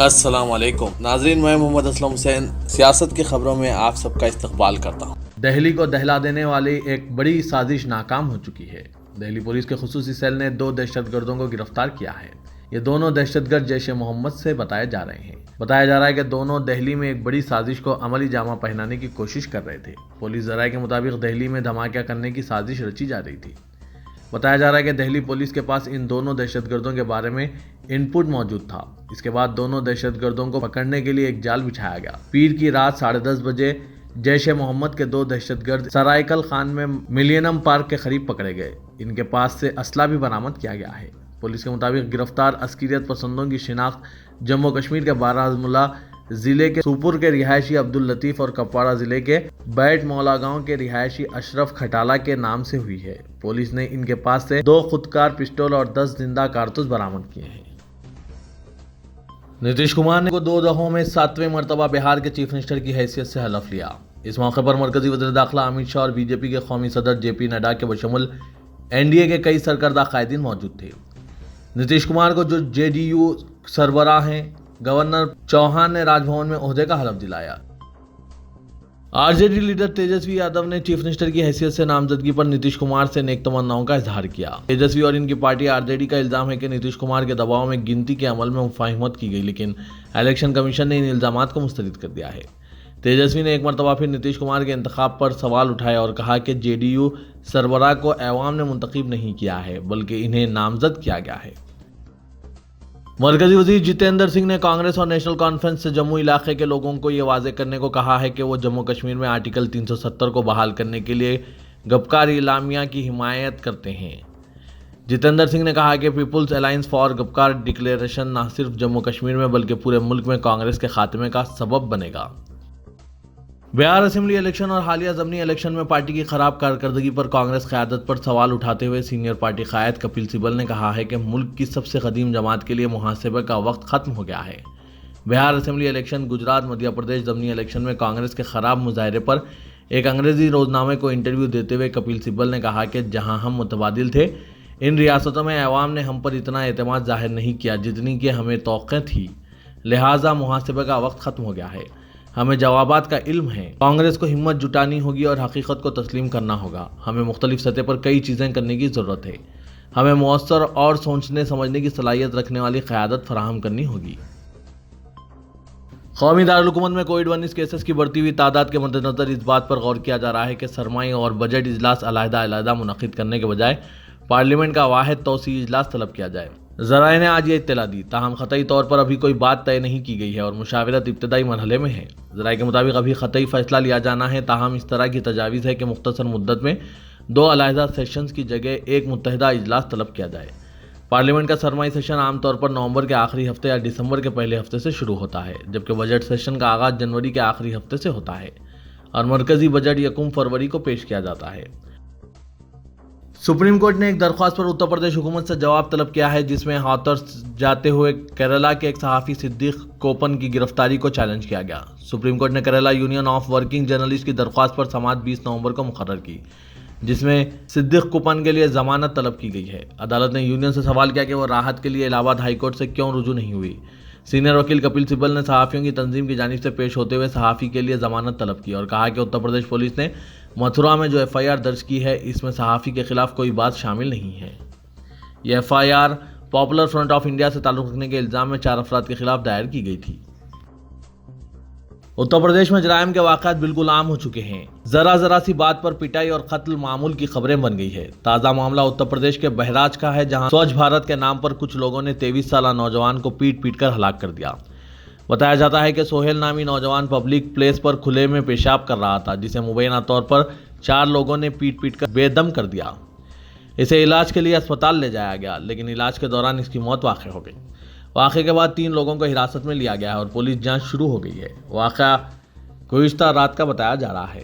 السلام علیکم ناظرین، میں محمد اسلم حسین سیاست کی خبروں میں آپ سب کا استقبال کرتا ہوں۔ دہلی کو دہلا دینے والی ایک بڑی سازش ناکام ہو چکی ہے۔ دہلی پولیس کے خصوصی سیل نے 2 دہشت گردوں کو گرفتار کیا ہے۔ یہ دونوں دہشت گرد جیش محمد سے بتائے جا رہے ہیں۔ بتایا جا رہا ہے کہ دونوں دہلی میں ایک بڑی سازش کو عملی جامہ پہنانے کی کوشش کر رہے تھے۔ پولیس ذرائع کے مطابق دہلی میں دھماکہ کرنے کی سازش رچی جا رہی تھی۔ بتایا جا رہا ہے کہ دہلی پولیس کے پاس ان دونوں دہشت گردوں کے بارے میں ان پٹ موجود تھا۔ اس کے بعد دونوں دہشت گردوں کو پکڑنے کے لیے ایک جال بچھایا گیا۔ پیر کی رات 10:30 بجے جیش محمد کے 2 دہشت گرد سرائیکل خان میں ملینیم پارک کے قریب پکڑے گئے۔ ان کے پاس سے اسلحہ بھی برآمد کیا گیا ہے۔ پولیس کے مطابق گرفتار عسکریت پسندوں کی شناخت جموں کشمیر کے بارہمولہ ضلع کے سوپور کے رہائشی عبداللطیف اور کپواڑہ ضلع کے بیٹ مولا گاؤں کے رہائشی اشرف کھٹالہ کے نام سے ہوئی ہے۔ پولیس نے ان کے پاس سے 2 خودکار پسٹل اور 10 زندہ کارتوس برآمد کیے ہیں۔ نتیش کمار نے 2 دہوں میں 7ویں مرتبہ بہار کے چیف منسٹر کی حیثیت سے حلف لیا۔ اس موقع پر مرکزی وزیر داخلہ امت شاہ اور بی جے پی کے قومی صدر جے پی نڈا کے بشمول NDA کے کئی سرکردہ قائدین موجود تھے۔ نتیش کمار کو جو JDU سربراہ ہیں گورنر چوہان نے راج بھون میں عہدے کا حلف دلایا۔ RJD لیڈر تیجسوی یادو نے چیف منسٹر کی حیثیت سے نامزدگی پر نتیش کمار سے نیک تمناؤں کا اظہار کیا۔ تیجسوی اور ان کی پارٹی RJD کا الزام ہے کہ نتیش کمار کے دباؤ میں گنتی کے عمل میں مفاہمت کی گئی، لیکن الیکشن کمیشن نے ان الزامات کو مسترد کر دیا ہے۔ تیجسوی نے ایک مرتبہ پھر نتیش کمار کے انتخاب پر سوال اٹھایا اور کہا کہ JDU سربراہ کو عوام نے منتخب نہیں کیا ہے بلکہ انہیں نامزد کیا گیا ہے۔ مرکزی وزیر جتیندر سنگھ نے کانگریس اور نیشنل کانفرنس سے جموں علاقے کے لوگوں کو یہ واضح کرنے کو کہا ہے کہ وہ جموں کشمیر میں آرٹیکل 370 کو بحال کرنے کے لیے گپکار اعلامیہ کی حمایت کرتے ہیں۔ جتیندر سنگھ نے کہا کہ People's Alliance for Gupkar Declaration نہ صرف جموں کشمیر میں بلکہ پورے ملک میں کانگریس کے خاتمے کا سبب بنے گا۔ بہار اسمبلی الیکشن اور حالیہ ضمنی الیکشن میں پارٹی کی خراب کارکردگی پر کانگریس قیادت پر سوال اٹھاتے ہوئے سینئر پارٹی قائد کپل سبل نے کہا ہے کہ ملک کی سب سے قدیم جماعت کے لیے محاسبہ کا وقت ختم ہو گیا ہے۔ بہار اسمبلی الیکشن، گجرات، مدھیہ پردیش ضمنی الیکشن میں کانگریس کے خراب مظاہرے پر ایک انگریزی روزنامے کو انٹرویو دیتے ہوئے کپل سبل نے کہا کہ جہاں ہم متبادل تھے، ان ریاستوں میں عوام نے ہم پر اتنا اعتماد ظاہر نہیں کیا جتنی کہ ہمیں توقع تھی، لہٰذا محاسبہ کا وقت ختم ہو گیا ہے۔ ہمیں جوابات کا علم ہے۔ کانگریس کو ہمت جٹانی ہوگی اور حقیقت کو تسلیم کرنا ہوگا۔ ہمیں مختلف سطح پر کئی چیزیں کرنے کی ضرورت ہے۔ ہمیں مؤثر اور سوچنے سمجھنے کی صلاحیت رکھنے والی قیادت فراہم کرنی ہوگی۔ قومی دارالحکومت میں کووڈ-19 کیسز کی بڑھتی ہوئی تعداد کے مدنظر اس بات پر غور کیا جا رہا ہے کہ سرمائی اور بجٹ اجلاس علیحدہ منعقد کرنے کے بجائے پارلیمنٹ کا واحد توسیعی اجلاس طلب کیا جائے۔ ذرائع نے آج یہ اطلاع دی، تاہم قطعی طور پر ابھی کوئی بات طے نہیں کی گئی ہے اور مشاورت ابتدائی مرحلے میں ہے۔ ذرائع کے مطابق ابھی قطعی فیصلہ لیا جانا ہے، تاہم اس طرح کی تجاویز ہے کہ مختصر مدت میں 2 علیحدہ سیشنز کی جگہ ایک متحدہ اجلاس طلب کیا جائے۔ پارلیمنٹ کا سرمائی سیشن عام طور پر نومبر کے آخری ہفتے یا دسمبر کے پہلے ہفتے سے شروع ہوتا ہے، جبکہ بجٹ سیشن کا آغاز جنوری کے آخری ہفتے سے ہوتا ہے اور مرکزی بجٹ 1 فروری کو پیش کیا جاتا ہے۔ سپریم کورٹ نے ایک درخواست پر اتر پردیش حکومت سے جواب طلب کیا ہے جس میں ہاتھرس جاتے ہوئے کیرالہ کے ایک صحافی صدیق کوپن کی گرفتاری کو چیلنج کیا گیا۔ سپریم کورٹ نے Kerala union of working journalist کی درخواست پر سماعت 20 نومبر کو مقرر کی، جس میں صدیق کوپن کے لیے ضمانت طلب کی گئی ہے۔ عدالت نے یونین سے سوال کیا کہ وہ راحت کے لیے الہ آباد ہائی کورٹ سے کیوں رجوع نہیں ہوئی۔ سینئر وکیل کپل سبل نے صحافیوں کی تنظیم کی جانب سے پیش ہوتے ہوئے صحافی کے لیے ضمانت طلب کی اور کہا کہ اتر پردیش پولیس نے متھرا میں جو FIR درج کی ہے اس میں صحافی کے خلاف کوئی بات شامل نہیں ہے۔ یہ FIR popular front of India سے تعلق رکھنے کے الزام میں 4 افراد کے خلاف دائر کی گئی تھی۔ اتر پردیش میں جرائم کے واقعات بالکل عام ہو چکے ہیں۔ ذرا سی بات پر پٹائی اور قتل معمول کی خبریں بن گئی ہے۔ تازہ معاملہ اتر پردیش کے بہراج کا ہے، جہاں سوچھ بھارت کے نام پر کچھ لوگوں نے 23 سالہ نوجوان کو پیٹ کر ہلاک کر دیا۔ بتایا جاتا ہے کہ سہیل نامی نوجوان پبلک پلیس پر کھلے میں پیشاب کر رہا تھا، جسے مبینہ طور پر 4 لوگوں نے پیٹ کر بے دم کر دیا۔ اسے علاج کے لیے اسپتال لے جایا گیا، لیکن علاج کے دوران اس کی موت واقع ہو گئی۔ واقعے کے بعد 3 لوگوں کو حراست میں لیا گیا ہے اور پولیس جانچ شروع ہو گئی ہے۔ واقعہ گزشتہ رات کا بتایا جا رہا ہے۔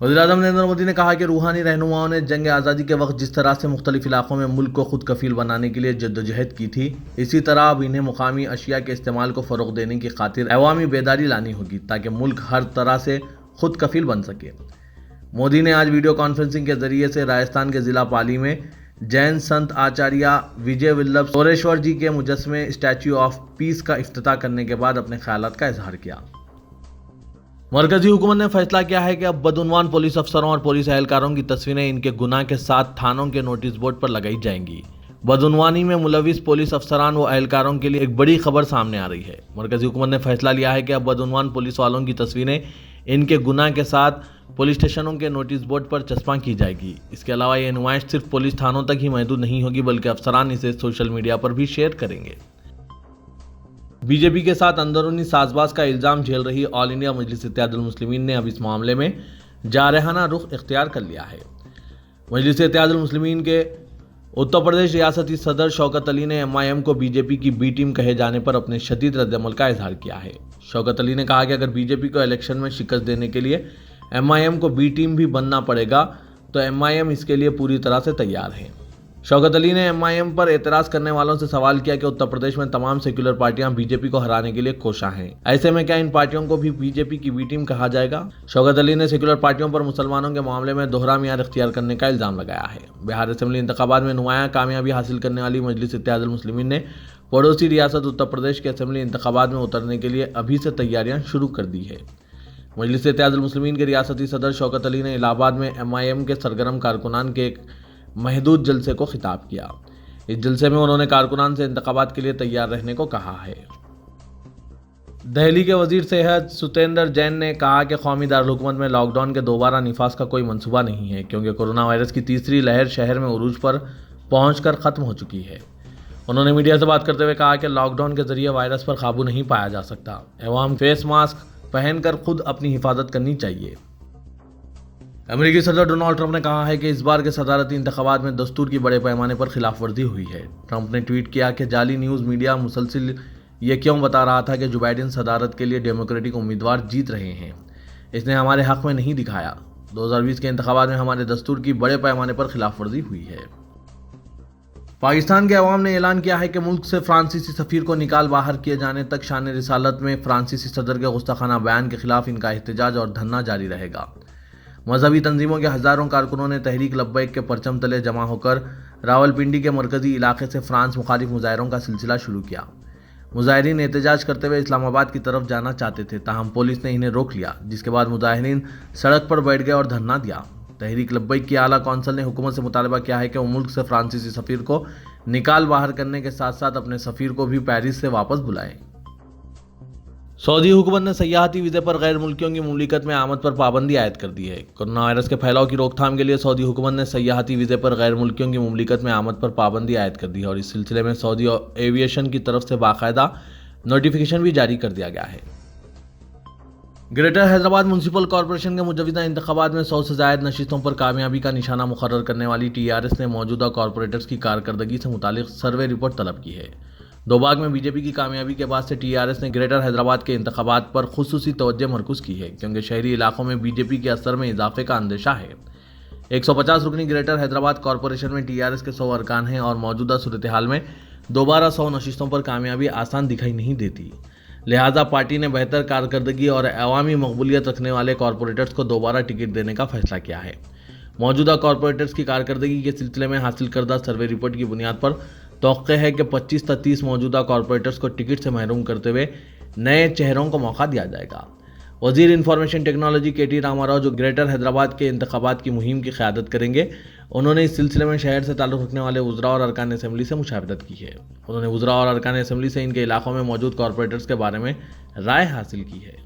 وزیر اعظم نریندر مودی نے کہا کہ روحانی رہنماؤں نے جنگ آزادی کے وقت جس طرح سے مختلف علاقوں میں ملک کو خود کفیل بنانے کے لیے جدوجہد کی تھی، اسی طرح اب انہیں مقامی اشیاء کے استعمال کو فروغ دینے کی خاطر عوامی بیداری لانی ہوگی تاکہ ملک ہر طرح سے خود کفیل بن سکے۔ مودی نے آج ویڈیو کانفرنسنگ کے ذریعے سے راجستھان کے ضلع پالی میں जैन संत आचार्य विजय वल्लभ सोरेश्वर जी के मुजस्मे स्टैच्यू ऑफ पीस का इफ्तिताह करने के बाद अपने ख्यालात का इजहार किया। मरकजी हुकूमत ने फैसला किया है कि अब बदउनवान पुलिस अफसरों और पुलिस एहलकारों की तस्वीरें इनके गुनाह के साथ थानों के नोटिस बोर्ड पर लगाई जाएंगी। बदउनवानी में मुलविस पुलिस अफसरान व एहलकारों के लिए एक बड़ी खबर सामने आ रही है। मरकजी हुकूमत ने फैसला लिया है कि अब बदउनवान पुलिस वालों की तस्वीरें इनके गुनाह के साथ पुलिस स्टेशनों के नोटिस बोर्ड पर चस्पा की जाएगी। इसके अलावा ये नुमाइश सिर्फ पुलिस थानों तक ही महदूद नहीं होगी, बल्कि अफसरान इसे सोशल मीडिया पर भी शेयर करेंगे। बीजेपी के साथ अंदरूनी साजबाज का इल्जाम झेल रही ऑल इंडिया मजलिस इत्तेहादुल मुस्लिमीन ने अब इस मामले में जारहाना रुख इख्तियार कर लिया है। मजलिस इत्तेहादुल मुस्लिमीन के उत्तर प्रदेश रियासती सदर शौकत अली ने MIM को बीजेपी की बी टीम कहे जाने पर अपने शदीद रद्दअमल का इजहार किया है। शौकत अली ने कहा कि अगर बीजेपी को इलेक्शन में शिकस्त देने के लिए MIM को बी टीम भी बनना पड़ेगा तो MIM इसके लिए पूरी तरह से तैयार है। शौकत अली ने MIM पर एतराज़ करने वालों से सवाल किया कि उत्तर प्रदेश में तमाम सेक्युलर पार्टियां बीजेपी को हराने के लिए कोशा हैं, ऐसे में क्या इन पार्टियों को भी बीजेपी की बी टीम कहा जाएगा? शौकत अली ने सेक्युलर पार्टियों पर मुसलमानों के मामले में दोहरा मियार इख्तियार करने का इल्ज़ाम लगाया है। बिहार असेंबली इंतखाबात में नुमायां कामयाबी हासिल करने वाली मजलिस इत्तेहादुल मुस्लिमीन ने पड़ोसी रियासत उत्तर प्रदेश के असेंबली इंतखाबात में उतरने के लिए अभी से तैयारियां शुरू कर दी है। मजलिस इत्तेहादुल मुस्लिमीन के रियासती सदर शौकत अली ने इलाहाबाद में MIM के सरगर्म कारकुनान के एक महदूद जलसे को खिताब किया। इस जलसे में उन्होंने कारकुनान से इंतखाबात के लिए तैयार रहने को कहा है। दिल्ली के वजीर सेहत सत्येंद्र जैन ने कहा कि कौमी दारुल हुकूमत में लॉकडाउन के दोबारा निफाज का कोई मंसूबा नहीं है, क्योंकि कोरोना वायरस की तीसरी लहर शहर में उरूज पर पहुंचकर ख़त्म हो चुकी है। उन्होंने मीडिया से बात करते हुए कहा कि लॉकडाउन के जरिए वायरस पर काबू नहीं पाया जा सकता। एवं फेस मास्क पहनकर खुद अपनी हिफाजत करनी चाहिए। अमेरिकी सदर डोनाल्ड ट्रंप ने कहा है कि इस बार के सदारती इंतखाबात में दस्तूर की बड़े पैमाने पर खिलाफ वर्जी हुई है। ट्रंप ने ट्वीट किया कि जाली न्यूज़ मीडिया मुसलसिल ये क्यों बता रहा था कि जो बाइडेन सदारत के लिए डेमोक्रेटिक उम्मीदवार जीत रहे हैं, इसने हमारे हक में नहीं दिखाया। 2020 के इंतखाबात में हमारे दस्तूर की बड़े पैमाने पर खिलाफ वर्जी हुई है। पाकिस्तान के अवाम ने ऐलान किया है कि मुल्क से फ्रांसीसी सफ़ीर को निकाल बाहर किए जाने तक शान रिसालत में फ्रांसीसी सदर के गुस्ताखाना बयान के खिलाफ इनका एहतजाज और धरना जारी रहेगा। मजहबी तंजीमों के हज़ारों कारकुनों ने तहरीक लब्बैक के परचम तले जमा होकर रावलपिंडी के मरकजी इलाके से फ्रांस मुखालिफ मुजाहरों का सिलसिला शुरू किया। मुजाहरीन एहतजाज करते हुए इस्लामाबाद की तरफ जाना चाहते थे, ताहम पुलिस ने इन्हें रोक लिया, जिसके बाद मुजाहरीन सड़क पर बैठ गए और धरना दिया। तहरीक लब्बैक की आला कौंसल ने हुकूमत से मुतालबा किया है कि वो मुल्क से फ्रांसीसी सफ़ीर को निकाल बाहर करने के साथ साथ अपने सफ़ीर को भी पेरिस से वापस बुलाएं। सऊदी हुकूमत ने सयाहती वीज़े पर गैर मुल्कियों की मुमलिकत में आमद पर पाबंदी आयद कर दी है। कोरोना वायरस के फैलाव की रोकथाम के लिए सऊदी हुकूमत ने सयाहती वीज़े पर गैर मुल्कियों की मुमलिकत में आमद पर पाबंदी आयद कर दी है और इस सिलसिले में सऊदी एविएशन की तरफ से बाकायदा नोटिफिकेशन भी जारी कर दिया गया है। ग्रेटर हैदराबाद म्यूनसिपल कॉरपोरेशन के मुजवज़ा इंतखाबात में 100 से ज़ायद नशिस्तों पर कामयाबी का निशाना मुकर्रर करने वाली TRS ने मौजूदा कॉरपोरेटर्स की कारकर्दगी से मुतालिक सर्वे रिपोर्ट तलब की है। दोबाग में बीजेपी की कामयाबी के बाद से TRS ने ग्रेटर हैदराबाद के इंतखाबात पर खुसूसी तवज्जो मरकूज़ की है, क्योंकि शहरी इलाकों में बीजेपी के असर में इजाफे का अंदेशा है। 150 रुकनी ग्रेटर हैदराबाद कॉरपोरेशन में TRS के 100 अरकान हैं और मौजूदा सूरत हाल में दोबारा 100 नशिस्तों पर कामयाबी आसान दिखाई नहीं देती। लिहाजा पार्टी ने बेहतर कारकर्दगी और अवामी मकबूलियत रखने वाले कॉरपोरेटर्स को दोबारा टिकट देने का फैसला किया है। मौजूदा कॉरपोरेटर्स की कारकर्दगी के सिलसिले में हासिल करदा सर्वे रिपोर्ट की बुनियाद पर तौक़े है कि 25 से 30 मौजूदा कॉरपोरेटर्स को टिकट से महरूम करते हुए नए चेहरों को मौका दिया जाएगा। वज़ीर इंफॉर्मेशन टेक्नोलॉजी KT रामाराव, जो ग्रेटर हैदराबाद के इंतखाबात की मुहिम की क़यादत करेंगे, उन्होंने इस सिलसिले में शहर से ताल्लुक़ रखने वाले वज़रा और अरकान असेंबली से मुशावरत की है। उन्होंने वज़रा और अरकान असेंबली से इनके इलाकों में मौजूद कॉरपोरेटर्स के बारे में राय हासिल की है।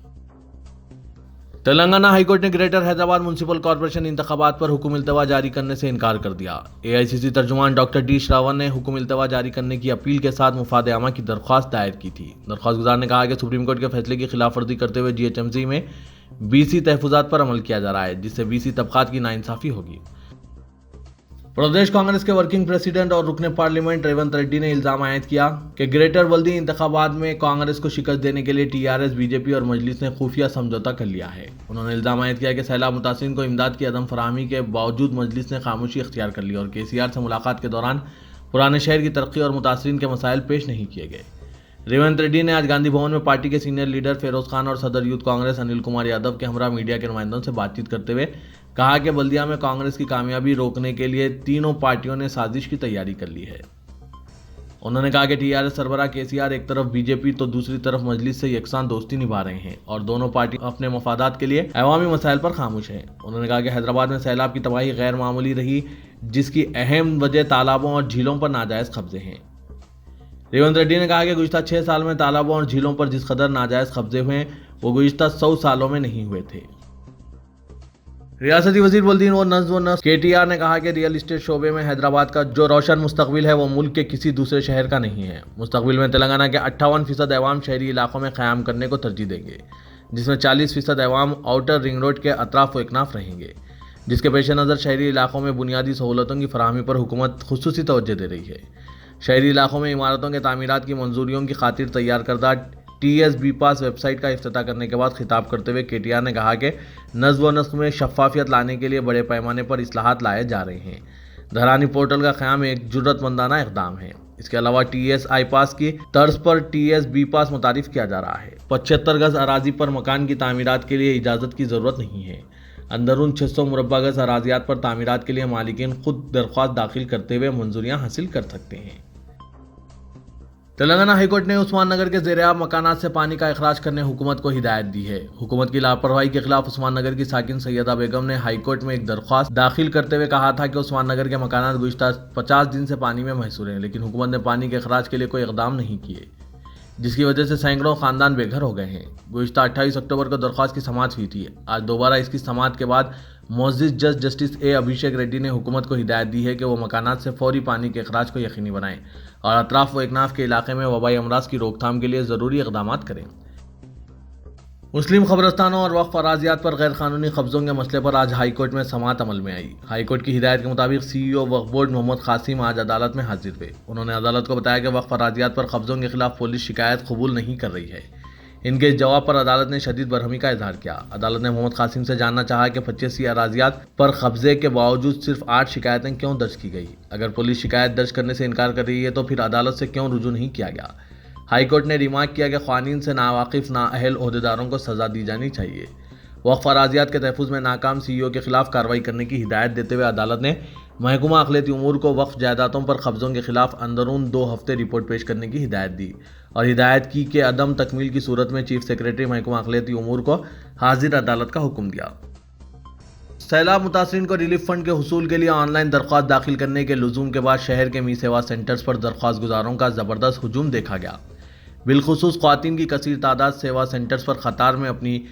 तेलंगाना हाईकोर्ट ने ग्रेटर हैदराबाद म्यूनसिपल कॉरपोरेशन इंतखाबात पर हुक्म इल्तवा जारी करने से इनकार कर दिया। AICC तर्जुमान डॉक्टर D श्रावण ने हुक्म इल्तवा जारी करने की अपील के साथ मुफाद आमा की दरख्वास्त दायर की थी। दरख्वास्त गुजार ने कहा कि सुप्रीम कोर्ट के फैसले की खिलाफ वर्जी करते हुए GHMC में BC तहफ़्फ़ुज़ात पर अमल किया जा रहा है, जिससे BC तबक़ात की नाइंसाफ़ी होगी। प्रदेश कांग्रेस के वर्किंग प्रेसिडेंट और रुकने पार्लियामेंट रेवंत रेड्डी ने इल्ज़ाम आयद किया कि ग्रेटर बल्दी इंतखाबात में कांग्रेस को शिकस्त देने के लिए TRS, BJP और मजलिस ने खुफिया समझौता कर लिया है। उन्होंने इल्ज़ाम आयद किया कि सैलाब मुतासिरीन को इमदाद की अदम फराहमी के बावजूद मजलिस ने खामोशी इख्तियार कर ली और KCR से मुलाकात के दौरान पुराने शहर की तरक्की और मुतासिरीन के मसाइल पेश नहीं किए गए। रेवंत रेड्डी ने आज गांधी भवन में पार्टी के सीनियर लीडर फिरोज खान और सदर यूथ कांग्रेस अनिल कुमार यादव के हमरा मीडिया के नुमाइंदों से बातचीत करते हुए कहा कि बल्दिया में कांग्रेस की कामयाबी रोकने के लिए तीनों पार्टियों ने साजिश की तैयारी कर ली है। उन्होंने कहा कि टीआरएस सरबराह केसीआर एक तरफ बीजेपी तो दूसरी तरफ मजलिस से यकसान दोस्ती निभा रहे हैं और दोनों पार्टी अपने मफादात के लिए अवामी मसाइल पर खामोश हैं। उन्होंने कहा कि हैदराबाद में सैलाब की तबाही गैर मामूली रही, जिसकी अहम वजह तालाबों और झीलों पर नाजायज कब्जे हैं। रेवंत रेड्डी ने कहा कि गुज़िश्ता 6 साल में तालाबों और झीलों पर जिस कदर नाजायज कब्जे हुए वो गुज़िश्ता 100 सालों में नहीं हुए थे। रियासती वजीर बुलदीन और नज़्म व नस्र केटीआर ने कहा कि रियल इस्टेट शोबे में हैदराबाद का जो रोशन मुस्तकबिल है वो मुल्क के किसी दूसरे शहर का नहीं है। मुस्तकबिल में तेलंगाना के 58% अवाम शहरी इलाकों में क़याम करने को तरजीह देंगे, जिसमें 40% अवाम आउटर रिंग रोड के अतराफ व इकनाफ रहेंगे, जिसके पेश नज़र शहरी इलाकों में बुनियादी सहूलतों की फराहमी पर हुकूमत खुसूसी तवज्जो दे रही है। शहरी इलाकों में इमारतों के तामीरात की मंजूरियों की खातिर तैयार करदा TS BPAS वेबसाइट का इफ्तिताह करने के बाद खिताब करते हुए केटीआर ने कहा कि नज़्म व नस्र में शफाफियत लाने के लिए बड़े पैमाने पर इस्लाहात लाए जा रहे हैं। धरानी पोर्टल का क़याम एक जुर्रतमंदाना इक़दाम है। इसके अलावा TS IPAS की तर्ज पर TS BPAS मुतारिफ किया जा रहा है। 75 गज अराजी पर मकान की तामीरात के लिए इजाज़त की ज़रूरत नहीं है। अंदरून 600 मुरब्बा गज अराजियात पर तामीरात के लिए मालिकीन खुद दरख्वास्त दाखिल करते हुए मंजूरियाँ हासिल कर सकते हैं। तेलंगाना हाईकोर्ट ने उस्मान नगर के ज़ेर-ए-आब मकानात से पानी का अखराज करने हुकूमत को हिदायत दी है। हुकूमत की लापरवाही के खिलाफ उस्मान नगर की साकिन सैयदा बेगम ने हाईकोर्ट में एक दरख्वास्त दाखिल करते हुए कहा था कि उस्मान नगर के मकानात गुज़िश्ता 50 दिन से पानी में महसूर हैं, लेकिन हुकूमत ने पानी के अखराज के लिए कोई इक़दाम नहीं किए, जिसकी वजह से सैकड़ों ख़ानदान बेघर हो गए हैं। गुज़िश्ता 28 अक्टूबर को दरख्वास्त की समाअत हुई थी। आज दोबारा इसकी समाअत के बाद मुअज़्ज़िज़ जज जस्टिस A अभिषेक रेड्डी ने हुकूमत को हिदायत दी है कि वो मकानात से फौरी पानी के अखराज को यकीनी बनाएं और अतराफ व इकनाफ के इलाके में वबाई अमराज की रोकथाम के लिए ज़रूरी इक़दाम करें। मुस्लिम ख़बरस्तानों और वक्फ अराजियात पर गैर कानूनी कब्ज़ों के मसले पर आज हाईकोर्ट में समाअत अमल में आई। हाईकोर्ट की हिदायत के मुताबिक CEO वक्फ बोर्ड मोहम्मद कासिम आज अदालत में हाजिर हुए। उन्होंने अदालत को बताया कि वक्फ अराजियात पर कब्ज़ों के खिलाफ पुलिस शिकायत कबूल नहीं कर रही है। इनके इस जवाब पर अदालत ने शदीद बरहमी का इजहार किया। अदालत ने मोहम्मद कासिम से जानना चाहा कि 85 अराजियात पर कब्जे के बावजूद सिर्फ 8 शिकायतें क्यों दर्ज की गई। अगर पुलिस शिकायत दर्ज करने से इनकार कर रही है तो फिर अदालत से क्यों रुजू नहीं किया गया। हाईकोर्ट ने रिमार्क किया कि क़वानीन से नावाकिफ नाअहल ओहदेदारों को सज़ा दी जानी चाहिए। वक्फ अराजियात के तहफ़्फ़ुज़ में नाकाम CEO के खिलाफ कार्रवाई करने की हिदायत देते हुए अदालत ने महकमा अक़लियती उमूर को वक्फ जायदादों पर कब्ज़ों के खिलाफ अंदरून 2 हफ्ते रिपोर्ट पेश करने की हिदायत दी और हिदायत की कि अदम तकमील की सूरत में चीफ सेक्रेटरी महकमा अक़लियती उमूर को हाजिर अदालत का हुक्म दिया। सैलाब मुतासरीन को रिलीफ फंड के हुसूल के लिए ऑनलाइन दरख्वास्त दाखिल करने के लुज़ूम के बाद शहर के मी सेवा सेंटर्स पर दरख्वास्त गुजारों का ज़बरदस्त हुजूम देखा गया। बिलखुसूस ख़वातीन की कसीर तादाद सेवा सेंटर्स पर कतार में अपनी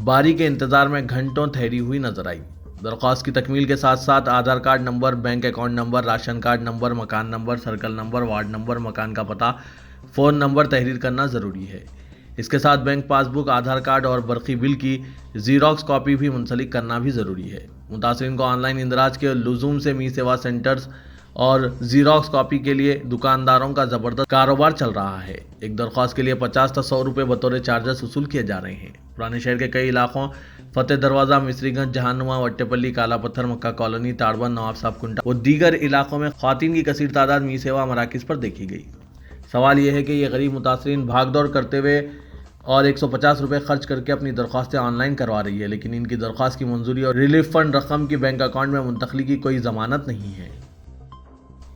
बारी के इंतज़ार में घंटों ठहरी हुई नजर आई। दरख्वास्त की तकमील के साथ साथ Aadhaar card number, bank account number, ration card number, मकान number, circle number, ward number, मकान का पता, फ़ोन नंबर तहरीर करना ज़रूरी है। इसके साथ बैंक पासबुक, आधार कार्ड और बरक़ी बिल की ज़ीरॉक्स कॉपी भी मुंसलिक करना भी ज़रूरी है। मुतासरीन को ऑनलाइन इंदराज के लुज़ूम से मी सेवा सेंटर्स और ज़ीरॉक्स कॉपी के लिए दुकानदारों का ज़बरदस्त कारोबार चल रहा है। एक दरख्वास्त के लिए 50 से 100 रुपये बतौर चार्जेस वसूल किए जा रहे हैं। पुराने शहर के कई इलाकों फतेह दरवाज़ा, मिस्रीगंज, जहानुमा, वट्टेपल्ली, काला पत्थर, मक्का कॉलोनी, ताड़बन, नवाब साहब कुंटा और दीगर इलाकों में ख़वातीन की कसीर तादाद मी सेवा मराकिज़ पर देखी गई। सवाल यह है कि ये गरीब मुतासरीन भाग दौड़ करते हुए और 150 रुपये खर्च करके अपनी दरख्वास्तें ऑनलाइन करवा रही है, लेकिन इनकी दरख्वास्त की मंजूरी और रिलीफ फंड रकम की बैंक अकाउंट में मुंतकली की कोई ज़मानत नहीं है।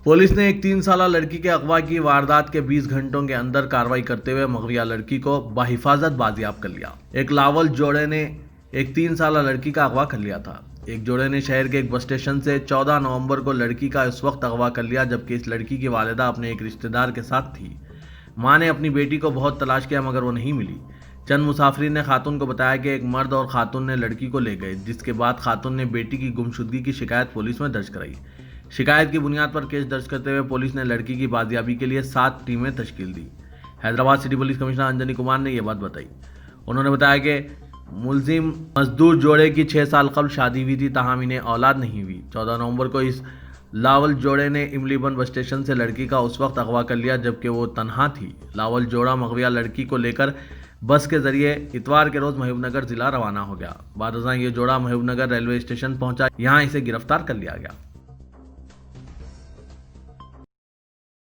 पुलिस ने एक 3 साला लड़की के अगवा की वारदात के 20 घंटों के अंदर कार्रवाई करते हुए मगरिया लड़की को बाहिफाजत बाजियाब कर लिया। एक लावल जोड़े ने एक 3 साला लड़की का अगवा कर लिया था। एक जोड़े ने शहर के एक बस स्टेशन से 14 नवंबर को लड़की का उस वक्त अगवा कर लिया जबकि इस लड़की की वालिदा अपने एक रिश्तेदार के साथ थी। मां ने अपनी बेटी को बहुत तलाश किया मगर वो नहीं मिली। चंद मुसाफिरीन ने खातून को बताया कि एक मर्द और खातून ने लड़की को ले गए, जिसके बाद खातून ने बेटी की गुमशुदगी की शिकायत पुलिस में दर्ज कराई। शिकायत की बुनियाद पर केस दर्ज करते हुए पुलिस ने लड़की की बाजियाबी के लिए 7 टीमें तश्कील दी। Hyderabad city police commissioner Anjani Kumar ने यह बात बताई। उन्होंने बताया कि मुलजिम मजदूर जोड़े की 6 साल कबल शादी हुई थी, ताहम इन्हें औलाद नहीं हुई। 14 नवंबर को इस लावल जोड़े ने इमलीबन बस स्टेशन से लड़की का उस वक्त अगवा कर लिया जबकि वो तन्हा थी। लावल जोड़ा मगविया लड़की को लेकर बस के जरिए इतवार के रोज महबूबनगर जिला रवाना हो गया। बाद ये जोड़ा महबूबनगर रेलवे स्टेशन पहुंचा, यहाँ इसे गिरफ्तार कर लिया गया।